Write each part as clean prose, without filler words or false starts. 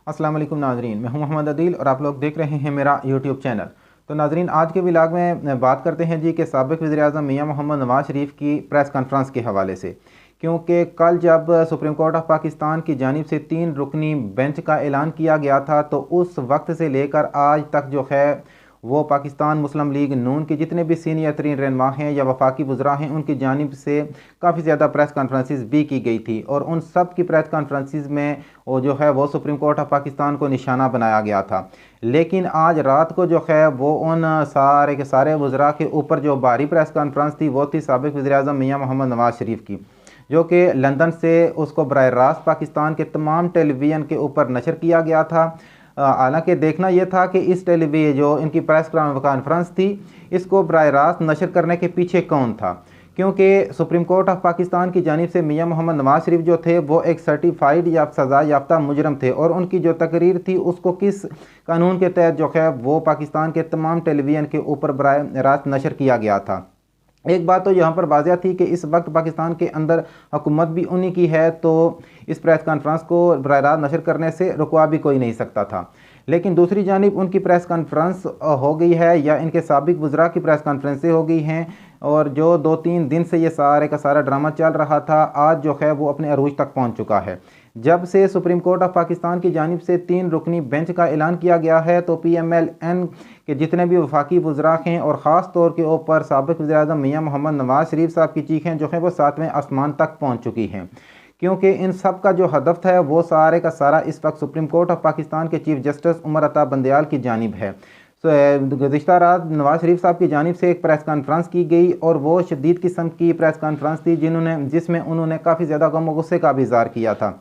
अस्सलाम वालेकुम नाजरीन, मैं हूं मोहम्मद अदील और आप लोग देख रहे हैं मेरा यूट्यूब चैनल। तो नाजरीन, आज के व्लॉग में बात करते हैं जी कि साबिक़ वज़ीर-ए-आज़म मियां मोहम्मद नवाज़ शरीफ की प्रेस कॉन्फ्रेंस के हवाले से, क्योंकि कल जब सुप्रीम कोर्ट ऑफ पाकिस्तान की जानिब से 3 रुकनी बेंच का ऐलान किया गया था, तो उस वक्त से लेकर आज तक जो है वो पाकिस्तान मुस्लिम लीग नून के जितने भी सीनियर तरीन रहनुमा हैं या वफाकी वज़रा हैं, उनकी जानिब से काफ़ी ज़्यादा प्रेस कॉन्फ्रेंसेस भी की गई थी और उन सब की प्रेस कॉन्फ्रेंसेस में वो जो है वो सुप्रीम कोर्ट ऑफ पाकिस्तान को निशाना बनाया गया था। लेकिन आज रात को जो है वो उन सारे के सारे वज़रा के ऊपर जो भारी प्रेस कॉन्फ्रेंस थी वो थी साबिक़ वज़ीर-ए-आज़म मियां मोहम्मद नवाज़ शरीफ की, जो कि लंदन से उसको बराह रास्त पाकिस्तान के तमाम टेलीविज़न के ऊपर नशर किया गया था। हालांकि देखना यह था कि इस टेलीविज़न जो इनकी प्रेस कॉन्फ्रेंस थी, इसको बराह रास्त नशर करने के पीछे कौन था, क्योंकि सुप्रीम कोर्ट ऑफ पाकिस्तान की जानिब से मियां मोहम्मद नवाज़ शरीफ जो थे वो एक सर्टिफाइड या सज़ा याफ्ता मुजरम थे और उनकी जो तकरीर थी उसको किस कानून के तहत जो है वो पाकिस्तान के तमाम टेलीविज़न के ऊपर बराह रास्त नशर किया गया था। एक बात तो यहाँ पर वाज़िया थी कि इस वक्त पाकिस्तान के अंदर हुकूमत भी उन्हीं की है, तो इस प्रेस कॉन्फ्रेंस को बराह रास्त नशर करने से रुकवा भी कोई नहीं सकता था। लेकिन दूसरी जानिब उनकी प्रेस कॉन्फ्रेंस हो गई है या इनके साबिक वज़रा की प्रेस कॉन्फ्रेंसें हो गई हैं, और जो 2-3 दिन से ये सारे का सारा ड्रामा चल रहा था आज जो है वो अपने अरूज तक पहुँच चुका है। जब से सुप्रीम कोर्ट ऑफ पाकिस्तान की जानिब से 3 रुकनी बेंच का ऐलान किया गया है, तो PMLN के जितने भी वफाकी वज़रा हैं और ख़ास तौर के ऊपर साबिक़ वज़ीर-ए-आज़म मियां मोहम्मद नवाज़ शरीफ साहब की चीखें जो हैं वो 7वें आसमान तक पहुँच चुकी हैं, क्योंकि इन सब का जो हदफ है वो सारे का सारा इस वक्त सुप्रीम कोर्ट ऑफ पाकिस्तान के चीफ जस्टिस उमर अता बंदयाल की जानिब है। गुज़िश्ता रात नवाज़ शरीफ साहब की जानिब से एक प्रेस कॉन्फ्रेंस की गई और वो शदीद किस्म की प्रेस कॉन्फ्रेंस थी जिसमें उन्होंने काफ़ी ज़्यादा गम और गुस्से का भी इज़हार किया था।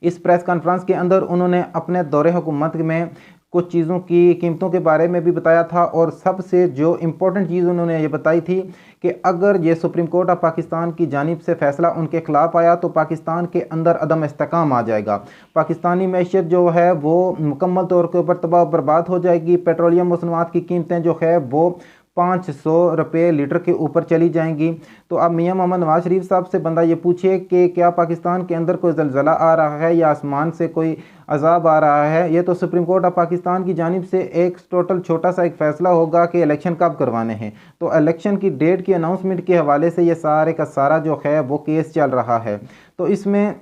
इस प्रेस कॉन्फ्रेंस के अंदर उन्होंने अपने दौरे हुकूमत में कुछ चीज़ों की कीमतों के बारे में भी बताया था, और सबसे जो इम्पोर्टेंट चीज़ उन्होंने ये बताई थी कि अगर ये सुप्रीम कोर्ट ऑफ पाकिस्तान की जानिब से फ़ैसला उनके ख़िलाफ़ आया तो पाकिस्तान के अंदर अदम इस्तेकाम आ जाएगा, पाकिस्तानी मैशियत जो है वो मुकम्मल तौर के ऊपर तबाह बर्बाद हो जाएगी, पेट्रोलियम मसनूआत की कीमतें जो है वो 500 रुपये लीटर के ऊपर चली जाएंगी। तो अब मियां मोहम्मद नवाज़ शरीफ साहब से बंदा ये पूछे कि क्या पाकिस्तान के अंदर कोई ज़लज़ला आ रहा है या आसमान से कोई अजाब आ रहा है, ये तो सुप्रीम कोर्ट ऑफ पाकिस्तान की जानिब से एक टोटल छोटा सा एक फ़ैसला होगा कि इलेक्शन कब करवाने हैं। तो इलेक्शन की डेट की अनाउंसमेंट के हवाले से ये सारे का सारा जो है वो केस चल रहा है। तो इसमें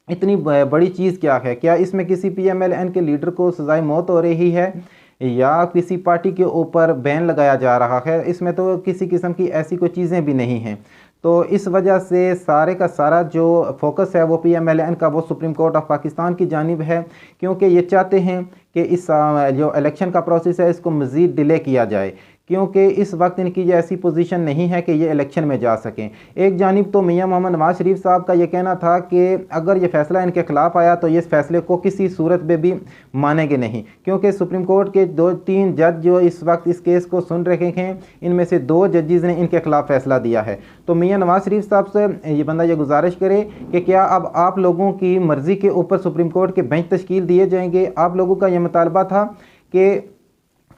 इतनी बड़ी चीज़ क्या है? क्या इसमें किसी PMLN के लीडर को सज़ाए मौत हो रही है या किसी पार्टी के ऊपर बैन लगाया जा रहा है? इसमें तो किसी किस्म की ऐसी कोई चीज़ें भी नहीं हैं। तो इस वजह से सारे का सारा जो फोकस है वो PMLN का वो सुप्रीम कोर्ट ऑफ पाकिस्तान की जानिब है, क्योंकि ये चाहते हैं कि इस जो इलेक्शन का प्रोसेस है इसको मज़ीद डिले किया जाए, क्योंकि इस वक्त इनकी ये ऐसी पोजीशन नहीं है कि ये इलेक्शन में जा सकें। एक जानिब तो मियां मोहम्मद नवाज़ शरीफ साहब का ये कहना था कि अगर ये फ़ैसला इनके ख़िलाफ़ आया तो ये इस फैसले को किसी सूरत में भी मानेंगे नहीं, क्योंकि सुप्रीम कोर्ट के 2-3 जज जो इस वक्त इस केस को सुन रहे हैं, इनमें से 2 जजेस ने इनके ख़िलाफ़ फ़ैसला दिया है। तो मियां नवाज़ शरीफ साहब से ये बंदा ये गुजारिश करे कि क्या अब आप लोगों की मर्ज़ी के ऊपर सुप्रीम कोर्ट के बेंच तश्कील दिए जाएंगे? आप लोगों का यह मुतालबा था कि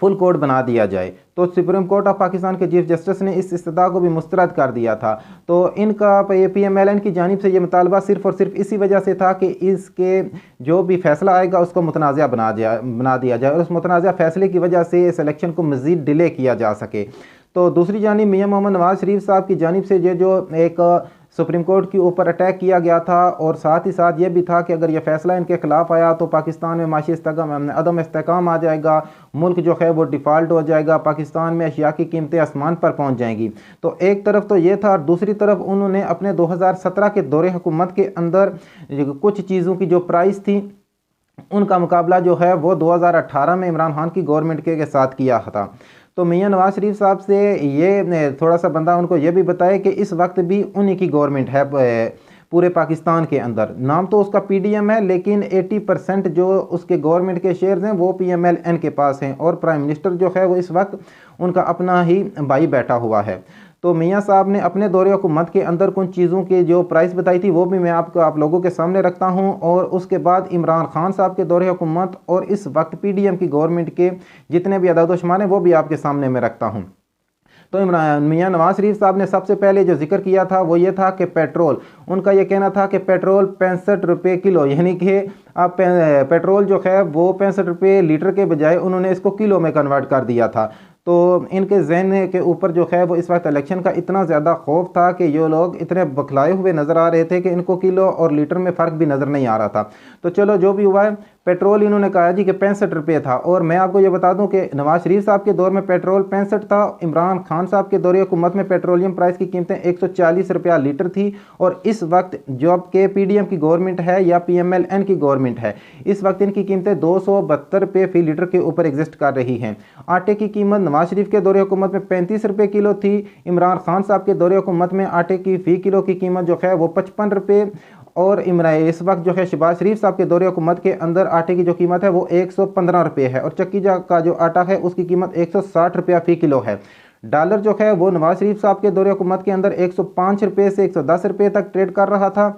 फुल कोर्ट बना दिया जाए, तो सुप्रीम कोर्ट ऑफ पाकिस्तान के चीफ जस्टिस ने इस इस्तदा को भी मुस्तरद कर दिया था। तो इनका PMLN की जानिब से ये मुतालबा सिर्फ़ और सिर्फ इसी वजह से था कि इसके जो भी फैसला आएगा उसको मुतनाज़ा बना दिया जाए और उस मुतनाज़ा फैसले की वजह से इस इलेक्शन को मज़ीद डिले किया जा सके। तो दूसरी जानिब मियां मोहम्मद नवाज़ शरीफ साहब की जानिब से ये जो एक सुप्रीम कोर्ट के ऊपर अटैक किया गया था, और साथ ही साथ ये भी था कि अगर ये फ़ैसला इनके ख़िलाफ़ आया तो पाकिस्तान में माशी अदम इस्तेकाम आ जाएगा, मुल्क जो है वो डिफ़ाल्ट हो जाएगा, पाकिस्तान में अशिया की कीमतें आसमान पर पहुंच जाएंगी। तो एक तरफ तो ये था, और दूसरी तरफ उन्होंने अपने 2017 के दौरे हुकूमत के अंदर कुछ चीज़ों की जो प्राइस थी उनका मुकाबला जो है वो 2018 में इमरान खान की गवर्नमेंट के साथ किया था। तो मियां नवाज़ शरीफ साहब से ये थोड़ा सा बंदा उनको ये भी बताए कि इस वक्त भी उन्हीं की गवर्नमेंट है पूरे पाकिस्तान के अंदर। नाम तो उसका PDM है, लेकिन 80% जो उसके गवर्नमेंट के शेयर्स हैं वो PMLN के पास हैं, और प्राइम मिनिस्टर जो है वो इस वक्त उनका अपना ही भाई बैठा हुआ है। तो मियां साहब ने अपने दौरे हुकूमत के अंदर कुछ चीज़ों की जो प्राइस बताई थी वो भी मैं आप लोगों के सामने रखता हूं, और उसके बाद इमरान खान साहब के दौरे हुकूमत और इस वक्त PDM की गवर्नमेंट के जितने भी अदाद-ओ-शुमार हैं वो भी आपके सामने मैं रखता हूं। तो इमरान मियां नवाज शरीफ साहब ने सबसे पहले जो जिक्र किया था वो ये था कि पेट्रोल, उनका ये कहना था कि पेट्रोल 65 रुपये किलो, यानी कि आप पेट्रोल जो है वो 65 रुपये लीटर के बजाय उन्होंने इसको किलो में कन्वर्ट कर दिया था। तो इनके जहन के ऊपर जो है वो इस वक्त इलेक्शन का इतना ज़्यादा खौफ था कि ये लोग इतने बखलाए हुए नज़र आ रहे थे कि इनको किलो और लीटर में फ़र्क भी नज़र नहीं आ रहा था। तो चलो जो भी हुआ है, पेट्रोल इन्होंने कहा जी कि 65 रुपये था। और मैं आपको ये बता दूं कि नवाज शरीफ साहब के दौर में पेट्रोल 65 था, इमरान खान साहब के दौर हुकूमत में पेट्रोलियम प्राइस की कीमतें 140 रुपया लीटर थी। और इस वक्त जब के PDM की गवर्नमेंट है या PMLN की गवर्नमेंट है, इस वक्त इनकी कीमतें 272 रुपये फी लीटर के ऊपर एग्जिस्ट कर रही हैं। आटे की कीमत नवाज शरीफ के दौर हुकूमत में 35 रुपये किलो थी, इमरान खान साहब के दौर हुकूमत में आटे की फ़ी किलो की कीमत जो है वो 55 रुपये, और इस वक्त जो है शहबाज शरीफ साहब के दौर हुकूमत के अंदर आटे की जो कीमत है वो 115 रुपये है, और चक्की का जो आटा है उसकी कीमत 160 रुपया फ़ी किलो है। डॉलर जो है वो नवाज शरीफ साहब के दौर हुकूमत के अंदर 105 रुपये से 110 रुपये तक ट्रेड कर रहा था।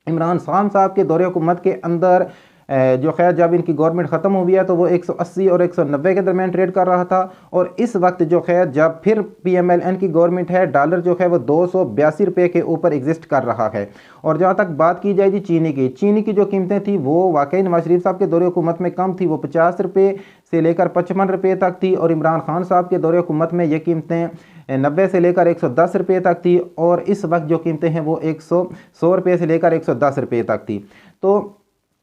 इमरान खान साहब के दौर हुकूमत के अंदर जो है जब इनकी गवर्नमेंट ख़त्म हो गया तो वो 180 और 190 के दरमियान ट्रेड कर रहा था। और इस वक्त जो है जब फिर PMLN की गवर्नमेंट है, डॉलर जो है वो 282 रुपये के ऊपर एग्जिस्ट कर रहा है। और जहाँ तक बात की जाए जी चीनी की जो कीमतें थी वो वाकई नवाज शरीफ साहब के दौर हुकूमत में कम थी, वो 50 रुपये से लेकर 55 रुपये तक थी। और इमरान खान साहब के दौर हुकूमत में ये कीमतें 90 से लेकर 110 रुपये तक थी, और इस वक्त जो कीमतें हैं वो 100 रुपये से लेकर 110 रुपये तक थी। तो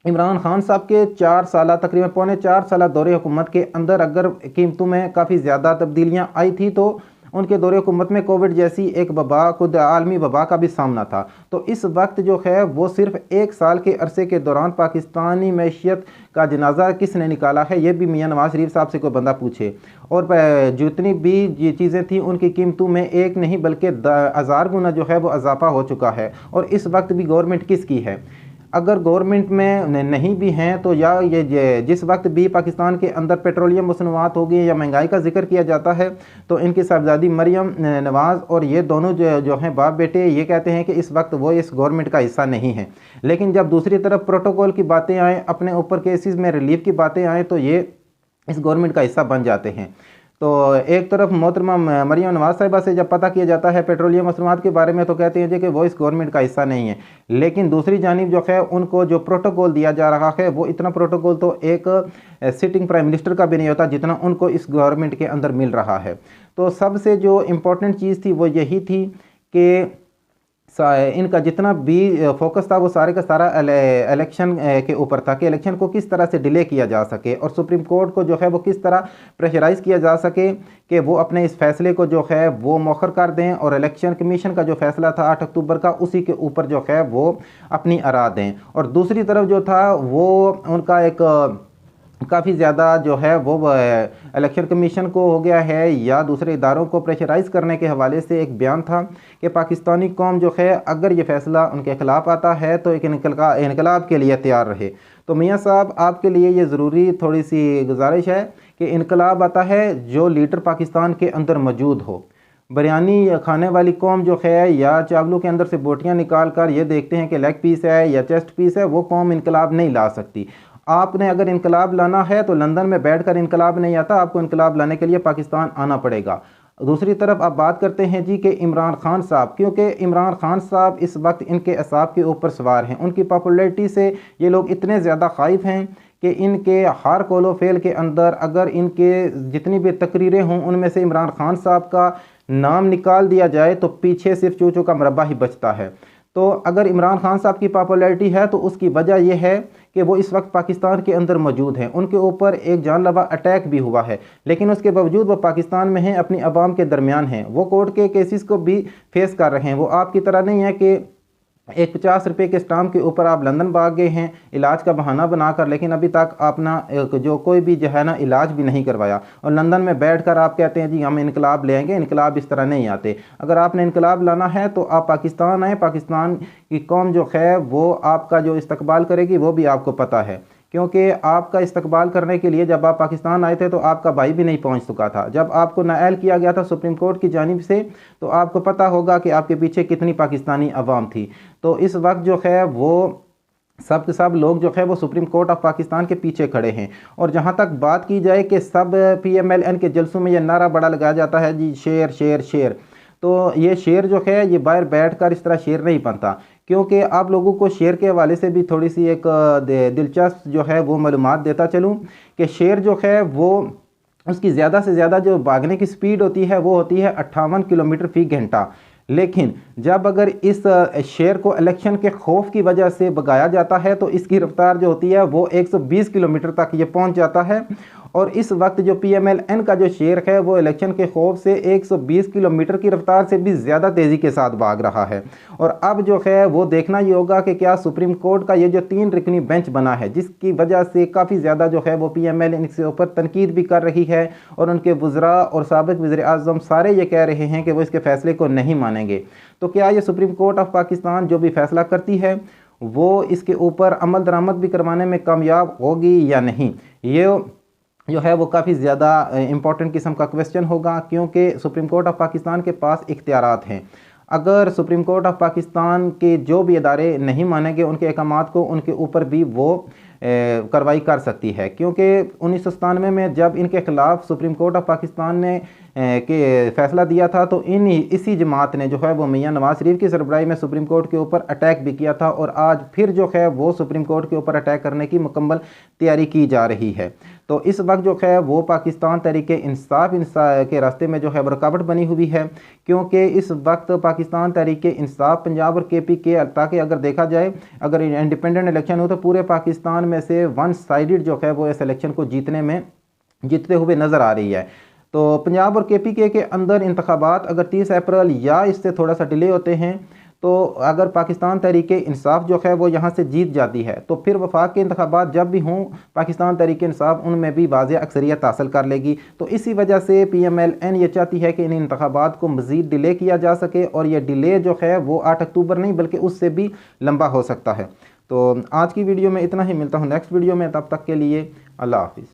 इमरान खान साहब के 4 साल तकरीबन पौने 4 साल दौरे हुकूमत के अंदर अगर कीमतों में काफ़ी ज़्यादा तब्दीलियाँ आई थी, तो उनके दौरे हुकूमत में कोविड जैसी एक वबा, खुद आलमी वबा का भी सामना था। तो इस वक्त जो है वो सिर्फ 1 साल के अरसे के दौरान पाकिस्तानी मैशियत का जनाजा किसने निकाला है, ये भी मियां नवाज शरीफ साहब से कोई बंदा पूछे। और जितनी भी ये चीज़ें थी उनकी कीमतों में एक नहीं बल्कि 1000 गुना जो है वो इजाफा हो चुका है। और इस वक्त भी गवर्नमेंट किसकी है? अगर गवर्नमेंट में नहीं भी हैं तो या ये जिस वक्त भी पाकिस्तान के अंदर पेट्रोलियम मसनूआत होगी या महंगाई का जिक्र किया जाता है तो इनकी साहबजादी मरियम नवाज़ और ये दोनों जो हैं बाप बेटे, ये कहते हैं कि इस वक्त वो इस गवर्नमेंट का हिस्सा नहीं है। लेकिन जब दूसरी तरफ प्रोटोकॉल की बातें आएँ, अपने ऊपर केसेस में रिलीफ की बातें आएँ, तो ये इस गवर्नमेंट का हिस्सा बन जाते हैं। तो एक तरफ मोहतरमा मरियम नवाज साहिबा से जब पता किया जाता है पेट्रोलियम मसनूआत के बारे में तो कहते हैं कि वो इस गवर्नमेंट का हिस्सा नहीं है। लेकिन दूसरी जानिब जो है उनको जो प्रोटोकॉल दिया जा रहा है वो इतना प्रोटोकॉल तो एक सिटिंग प्राइम मिनिस्टर का भी नहीं होता जितना उनको इस गवर्नमेंट के अंदर मिल रहा है। तो सबसे जो इम्पोर्टेंट चीज़ थी वो यही थी कि इनका जितना भी फोकस था वो सारे का सारा इलेक्शन के ऊपर था कि इलेक्शन को किस तरह से डिले किया जा सके और सुप्रीम कोर्ट को जो है वो किस तरह प्रेशराइज़ किया जा सके कि वो अपने इस फैसले को जो है वो मौखर कर दें और इलेक्शन कमीशन का जो फैसला था 8 अक्टूबर का उसी के ऊपर जो है वो अपनी आरा दें। और दूसरी तरफ जो था वो उनका एक काफ़ी ज़्यादा जो है वो इलेक्शन कमीशन को हो गया है या दूसरे इदारों को प्रेशराइज़ करने के हवाले से एक बयान था कि पाकिस्तानी कौम जो है अगर ये फ़ैसला उनके ख़िलाफ़ आता है तो एक इनकलाब के लिए तैयार रहे। तो मियाँ साहब आपके लिए ये ज़रूरी थोड़ी सी गुजारिश है कि इनकलाब आता है जो लीडर पाकिस्तान के अंदर मौजूद हो। बिरयानी खाने वाली कौम जो है या चावलों के अंदर से बोटियाँ निकाल कर ये देखते हैं कि लेग पीस है या चेस्ट पीस है, वो कौम इनकलाब नहीं ला सकती। आपने अगर इनकलाब लाना है तो लंदन में बैठकर इनकलाब नहीं आता, आपको इनकलाब लाने के लिए पाकिस्तान आना पड़ेगा। दूसरी तरफ आप बात करते हैं जी कि इमरान खान साहब, क्योंकि इमरान खान साहब इस वक्त इनके असाब के ऊपर सवार हैं। उनकी पॉपुलैरिटी से ये लोग इतने ज़्यादा खाइफ हैं कि इनके हर कौलो फेल के अंदर अगर इनके जितनी भी तकरीरें हों उनमें से इमरान खान साहब का नाम निकाल दिया जाए तो पीछे सिर्फ चूचों का मरबा ही बचता है। तो अगर इमरान खान साहब की पॉपुलैरिटी है तो उसकी वजह यह है कि वो इस वक्त पाकिस्तान के अंदर मौजूद हैं। उनके ऊपर एक जानलेवा अटैक भी हुआ है, लेकिन उसके बावजूद वो पाकिस्तान में हैं, अपनी आवाम के दरमियान हैं। वो कोर्ट के केसेस को भी फेस कर रहे हैं। वो आपकी तरह नहीं है कि एक 50 रुपये के स्टाम्प के ऊपर आप लंदन भाग गए हैं इलाज का बहाना बनाकर, लेकिन अभी तक अपना जो कोई भी जो है ना इलाज भी नहीं करवाया और लंदन में बैठकर आप कहते हैं जी हम इनकलाब ले आएंगे। इनकलाब इस तरह नहीं आते। अगर आपने इनकलाब लाना है तो आप पाकिस्तान आए। पाकिस्तान की कौम जो है वो आपका जो इस्तकबाल करेगी वो भी आपको पता है, क्योंकि आपका इस्तकबाल करने के लिए जब आप पाकिस्तान आए थे तो आपका भाई भी नहीं पहुंच चुका था। जब आपको नाअहल किया गया था सुप्रीम कोर्ट की जानिब से तो आपको पता होगा कि आपके पीछे कितनी पाकिस्तानी अवाम थी। तो इस वक्त जो है वो सब के सब लोग जो है वो सुप्रीम कोर्ट ऑफ पाकिस्तान के पीछे खड़े हैं। और जहाँ तक बात की जाए कि सब PMLN के जलसों में ये नारा बड़ा लगाया जाता है जी, शेर शेर शेर, तो ये शेर जो है ये बाहर बैठकर इस तरह शेर नहीं बनता, क्योंकि आप लोगों को शेर के हवाले से भी थोड़ी सी एक दिलचस्प जो है वो मालूमात देता चलूँ कि शेर जो है वो उसकी ज़्यादा से ज़्यादा जो भागने की स्पीड होती है वो होती है 58 किलोमीटर फी घंटा। लेकिन जब अगर इस शेर को इलेक्शन के खौफ की वजह से भगाया जाता है तो इसकी रफ्तार जो होती है वो 120 किलोमीटर तक ये पहुंच जाता है। और इस वक्त जो PMLN का जो शेर है वो इलेक्शन के खौफ से 120 किलोमीटर की रफ्तार से भी ज़्यादा तेज़ी के साथ भाग रहा है। और अब जो है वो देखना ये होगा कि क्या सुप्रीम कोर्ट का ये जो 3 रुकनी बेंच बना है, जिसकी वजह से काफ़ी ज़्यादा जो है वो PMLN इसके ऊपर तनकीद भी कर रही है और उनके वज़रा और साबिक़ वज़ीर-ए-आज़म सारे ये कह रहे हैं कि वो इसके फ़ैसले को नहीं मानेंगे। तो क्या ये सुप्रीम कोर्ट ऑफ पाकिस्तान जो भी फ़ैसला करती है वो इसके ऊपर अमल दरामद भी करवाने में कामयाब होगी या नहीं, ये जो है वो काफ़ी ज़्यादा इम्पॉर्टेंट किस्म का क्वेश्चन होगा, क्योंकि सुप्रीम कोर्ट ऑफ पाकिस्तान के पास इख्तियारात हैं। अगर सुप्रीम कोर्ट ऑफ पाकिस्तान के जो भी इदारे नहीं मानेंगे उनके अहकामात को, उनके ऊपर भी वो कार्रवाई कर सकती है। क्योंकि 1997 में जब इनके ख़िलाफ़ सुप्रीम कोर्ट ऑफ पाकिस्तान ने के फ़ैसला दिया था तो इसी जमात ने जो है वो मियां नवाज शरीफ की सरबराही में सुप्रीम कोर्ट के ऊपर अटैक भी किया था, और आज फिर जो है वो सुप्रीम कोर्ट के ऊपर अटैक करने की मुकम्मल तैयारी की जा रही है। तो इस वक्त जो है वो पाकिस्तान तहरीक इंसाफ के रास्ते में जो है रुकावट बनी हुई है, क्योंकि इस वक्त पाकिस्तान तहरीक इंसाफ पंजाब और KP के, ताकि अगर देखा जाए अगर इंडिपेंडेंट इलेक्शन हो तो पूरे पाकिस्तान में से वन साइडेड जो है वो इस इलेक्शन को जीतते हुए नज़र आ रही है। तो पंजाब और KP के अंदर इंतखाबात अगर 30 अप्रैल या इससे थोड़ा सा डिले होते हैं तो अगर पाकिस्तान तहरीक इंसाफ जो है वो यहाँ से जीत जाती है तो फिर वफाक के इंतखाबात जब भी हों पाकिस्तान तहरीक इंसाफ उनमें भी वाज़ेह अक्सरियत हासिल कर लेगी। तो इसी वजह से PMLN ये चाहती है कि इन इंतखाबात को मज़ीद डिले किया जा सके, और ये डिले जो है वो 8 अक्टूबर नहीं बल्कि उससे भी लंबा हो सकता है। तो आज की वीडियो में इतना ही, मिलता हूँ नेक्स्ट वीडियो में, तब तक के लिए अल्लाह हाफिज़।